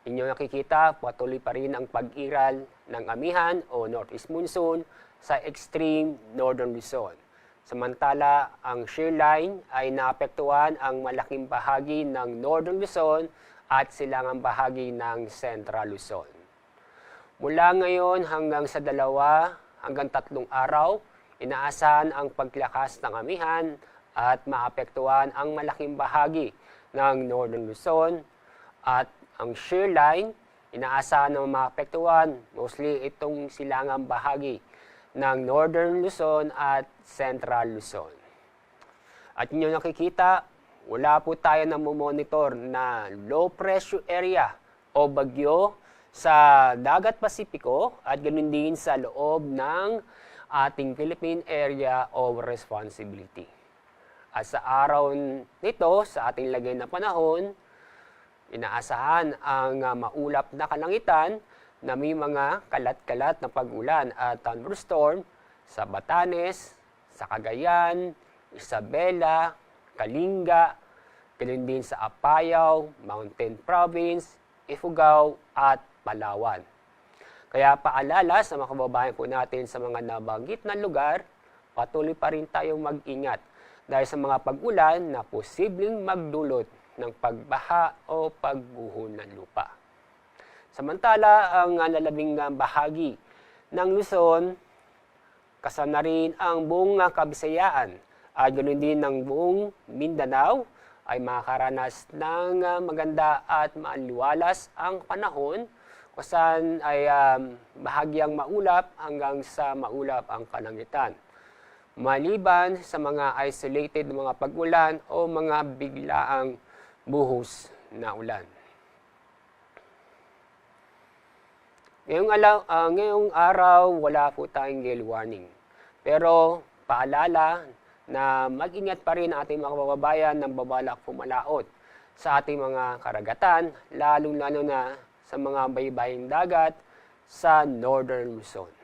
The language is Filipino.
Inyo nakikita, patuloy pa rin ang pag-iral ng amihan o northeast monsoon sa extreme northern Luzon. Samantala, ang shear line ay naapektuhan ang malaking bahagi ng northern Luzon at silangang bahagi ng central Luzon. Mula ngayon hanggang sa 2 hanggang 3 araw, inaasahan ang paglakas ng amihan at maapektuhan ang malaking bahagi ng northern Luzon at ang shear line, inaasahan na maapektuhan mostly itong silangang bahagi ng northern Luzon at central Luzon. At inyo nakikita, wala po tayo na monitor na low pressure area o bagyo sa Dagat Pasipiko at ganoon din sa loob ng ating Philippine Area of Responsibility. At sa araw nito, sa ating lagay na panahon, inaasahan ang maulap na kalangitan na may mga kalat-kalat na pag-ulan at thunderstorm sa Batanes, sa Cagayan, Isabela, Kalinga, ganoon din sa Apayao, Mountain Province, Ifugao at Palawan. Kaya paalala sa mga kababayan po natin sa mga nabanggit na lugar, patuloy pa rin tayong mag-ingat dahil sa mga pag-ulan na posibleng magdulot ng pagbaha o pagguho ng lupa. Samantala, ang lalabing bahagi ng Luzon, kasama rin ang buong Kabisayaan at ganoon din ng buong Mindanao ay makakaranas ng maganda at maaliwalas ang panahon kung saan ay bahagyang maulap hanggang sa maulap ang kalangitan. Maliban sa mga isolated na mga pag-ulan o mga biglaang buhos na ulan. Ngayong araw, wala po tayong gale warning. Pero paalala na mag-ingat pa rin ating mga kababayan ng babalak pumalaot sa ating mga karagatan, lalong-lalo na sa mga baybaying dagat sa Northern Luzon.